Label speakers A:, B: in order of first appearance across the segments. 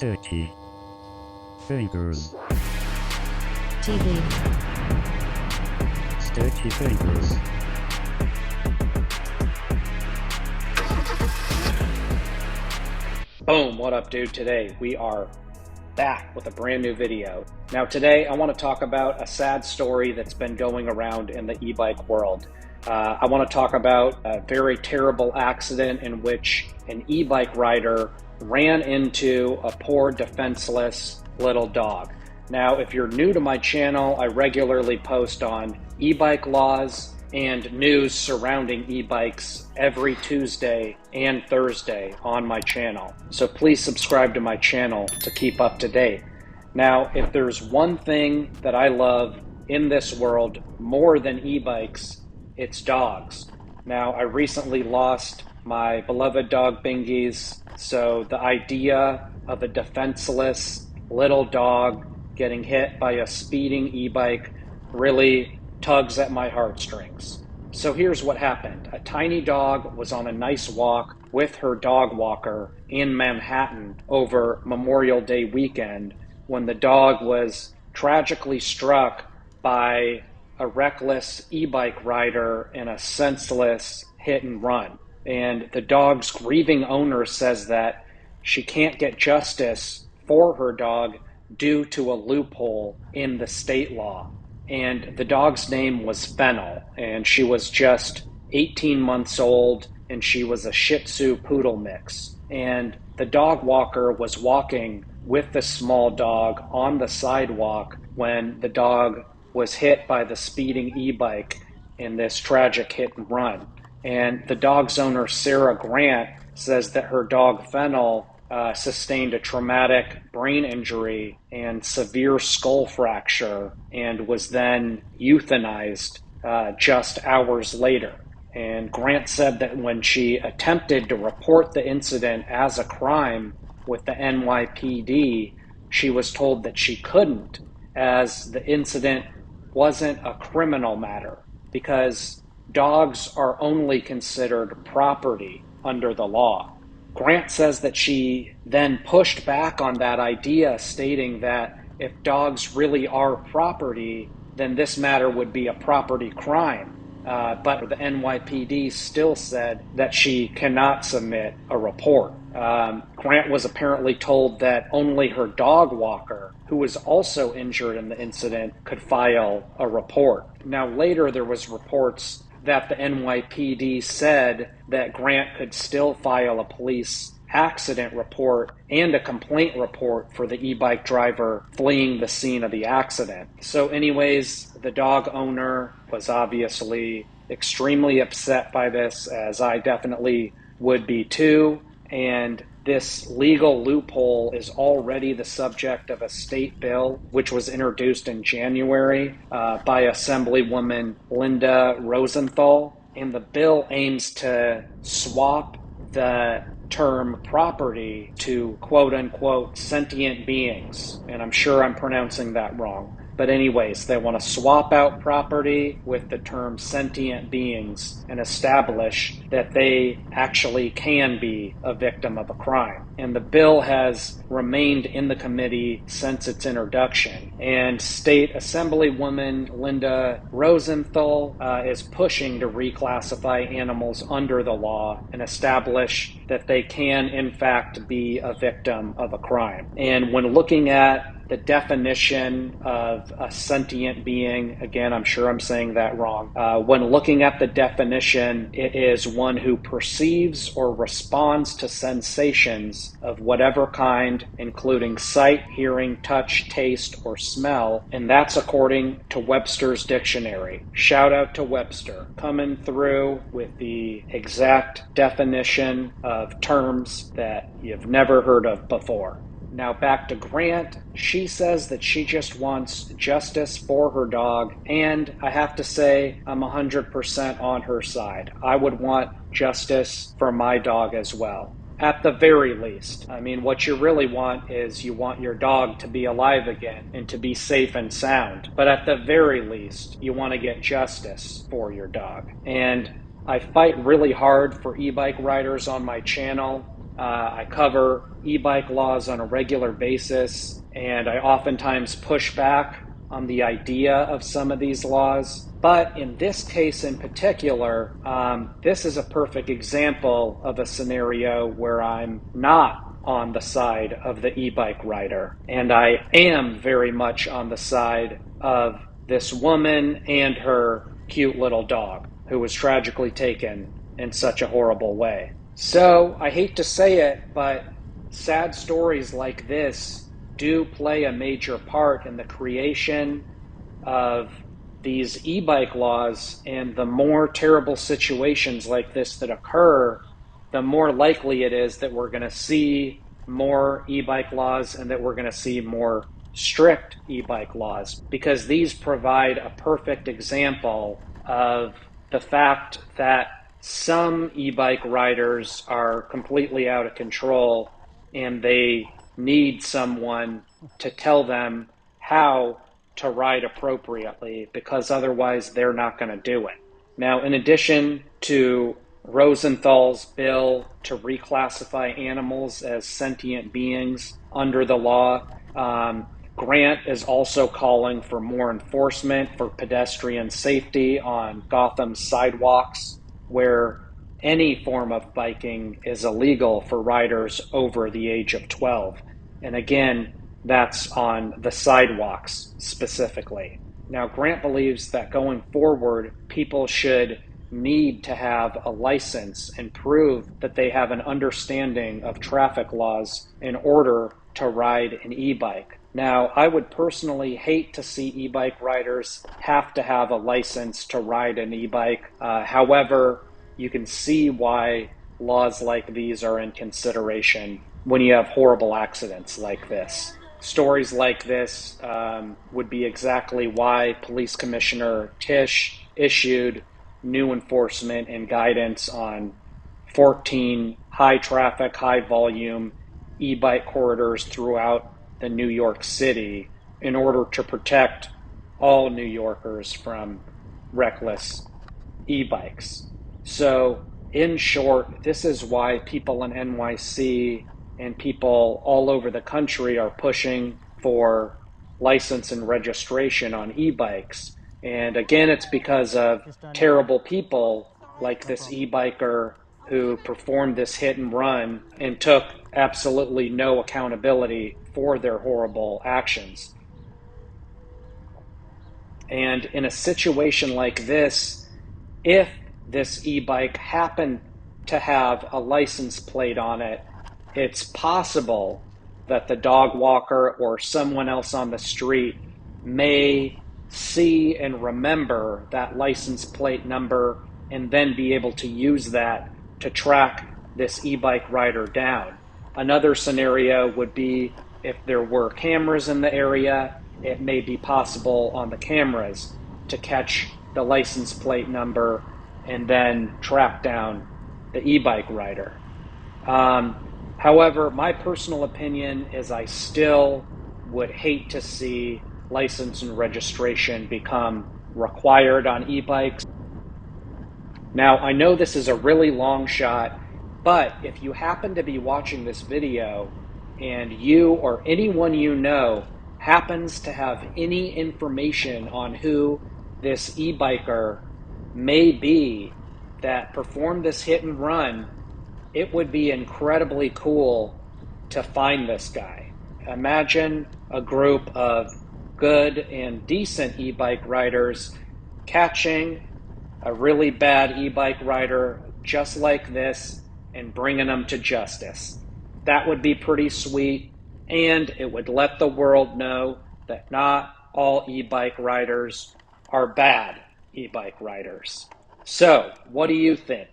A: Sturdy Fingers
B: TV.
A: Sturdy Fingers.
C: Boom, what up dude? Today we are back with a brand new video. Now today I want to talk about a sad story that's been going around in the e-bike world. I want to talk about a very terrible accident in which an e-bike rider ran into a poor defenseless little dog. Now if you're new to my channel, I regularly post on e-bike laws and news surrounding e-bikes every Tuesday and Thursday on my channel. So please subscribe to my channel to keep up to date. Now, if there's one thing that I love in this world more than e-bikes, it's dogs. Now, I recently lost my beloved dog Bingies, so the idea of a defenseless little dog getting hit by a speeding e-bike really tugs at my heartstrings. So here's what happened. A tiny dog was on a nice walk with her dog walker in Manhattan over Memorial Day weekend when the dog was tragically struck by a reckless e-bike rider in a senseless hit and run. And the dog's grieving owner says that she can't get justice for her dog due to a loophole in the state law. And the dog's name was Fennel, and she was just 18 months old, and she was a Shih Tzu poodle mix. And the dog walker was walking with the small dog on the sidewalk when the dog was hit by the speeding e-bike in this tragic hit and run. And the dog's owner, Sarah Grant, says that her dog Fennel sustained a traumatic brain injury and severe skull fracture and was then euthanized just hours later. And Grant said that when she attempted to report the incident as a crime with the NYPD, she was told that she couldn't, as the incident wasn't a criminal matter, because dogs are only considered property under the law. Grant says that she then pushed back on that idea, stating that if dogs really are property, then this matter would be a property crime. But the NYPD still said that she cannot submit a report. Grant was apparently told that only her dog walker, who was also injured in the incident, could file a report. Now later there was reports that the NYPD said that Grant could still file a police accident report and a complaint report for the e-bike driver fleeing the scene of the accident. So anyways, the dog owner was obviously extremely upset by this, as I definitely would be too. And this legal loophole is already the subject of a state bill, which was introduced in January by Assemblywoman Linda Rosenthal. And the bill aims to swap the term property to quote unquote sentient beings. And I'm sure I'm pronouncing that wrong. But anyways, they want to swap out property with the term sentient beings and establish that they actually can be a victim of a crime. And the bill has remained in the committee since its introduction. And State Assemblywoman Linda Rosenthal is pushing to reclassify animals under the law and establish that they can, in fact, be a victim of a crime. And when looking at the definition of a sentient being, again, I'm sure I'm saying that wrong. When looking at the definition, it is one who perceives or responds to sensations of whatever kind, including sight, hearing, touch, taste, or smell. And that's according to Webster's dictionary. Shout out to Webster, coming through with the exact definition of terms that you've never heard of before. Now back to Grant. She says that she just wants justice for her dog, and I have to say I'm 100% on her side. I would want justice for my dog as well. At the very least. I mean, what you really want is you want your dog to be alive again and to be safe and sound. But at the very least, you want to get justice for your dog. And I fight really hard for e-bike riders on my channel. I cover e-bike laws on a regular basis, and I oftentimes push back on the idea of some of these laws. But in this case in particular, this is a perfect example of a scenario where I'm not on the side of the e-bike rider, and I am very much on the side of this woman and her cute little dog who was tragically taken in such a horrible way. So I hate to say it, but sad stories like this do play a major part in the creation of these e-bike laws, and the more terrible situations like this that occur, the more likely it is that we're going to see more e-bike laws and that we're going to see more strict e-bike laws, because these provide a perfect example of the fact that some e-bike riders are completely out of control and they need someone to tell them how to ride appropriately, because otherwise they're not going to do it. Now, in addition to Rosenthal's bill to reclassify animals as sentient beings under the law, Grant is also calling for more enforcement for pedestrian safety on Gotham's sidewalks, where any form of biking is illegal for riders over the age of 12. And again, that's on the sidewalks specifically. Now, Grant believes that going forward, people should need to have a license and prove that they have an understanding of traffic laws in order to ride an e-bike. Now, I would personally hate to see e-bike riders have to have a license to ride an e-bike. However, you can see why laws like these are in consideration when you have horrible accidents like this. Stories like this would be exactly why Police Commissioner Tisch issued new enforcement and guidance on 14 high traffic, high volume e-bike corridors throughout the New York City in order to protect all New Yorkers from reckless e-bikes. So, in short, this is why people in NYC and people all over the country are pushing for license and registration on e-bikes. And again, it's because of terrible people like this e-biker who performed this hit and run and took absolutely no accountability for their horrible actions. And in a situation like this, if this e-bike happened to have a license plate on it, it's possible that the dog walker or someone else on the street may see and remember that license plate number and then be able to use that to track this e-bike rider down. Another scenario would be if there were cameras in the area, it may be possible on the cameras to catch the license plate number and then track down the e-bike rider. However, my personal opinion is I still would hate to see license and registration become required on e-bikes. Now, I know this is a really long shot, but if you happen to be watching this video and you or anyone you know happens to have any information on who this e-biker may be that performed this hit and run, it would be incredibly cool to find this guy. Imagine a group of good and decent e-bike riders catching a really bad e-bike rider just like this and bringing them to justice. That would be pretty sweet, and it would let the world know that not all e-bike riders are bad e-bike riders. So, what do you think?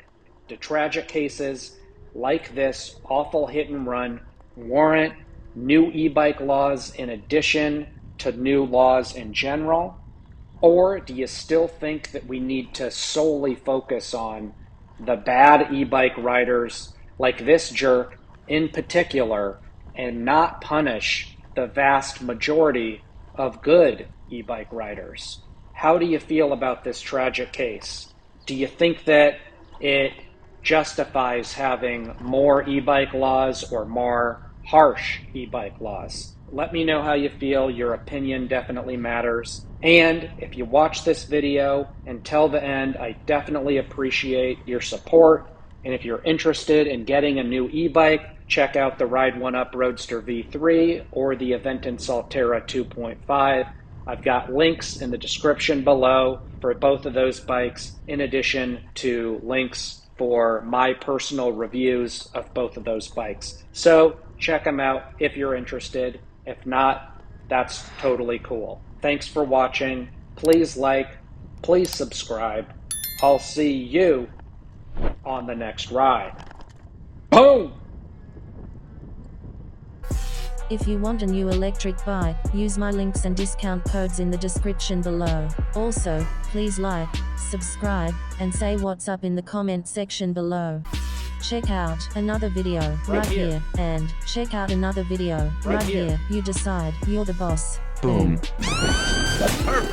C: Do tragic cases like this awful hit and run warrant new e-bike laws in addition to new laws in general? Or do you still think that we need to solely focus on the bad e-bike riders like this jerk in particular and not punish the vast majority of good e-bike riders? How do you feel about this tragic case? Do you think that it justifies having more e-bike laws or more harsh e-bike laws. Let me know how you feel. Your opinion definitely matters. And if you watch this video until the end, I definitely appreciate your support. And if you're interested in getting a new e-bike, check out the Ride1Up Roadster V3 or the Aventon Soltera 2.5. I've got links in the description below for both of those bikes, in addition to links for my personal reviews of both of those bikes. So check them out if you're interested. If not, that's totally cool. Thanks for watching. Please like, please subscribe. I'll see you on the next ride. Boom!
B: If you want a new electric bike, use my links and discount codes in the description below. Also, please like, subscribe, and say what's up in the comment section below. Check out another video right here, and check out another video right here. You decide, you're the boss.
A: Boom.
D: Perfect.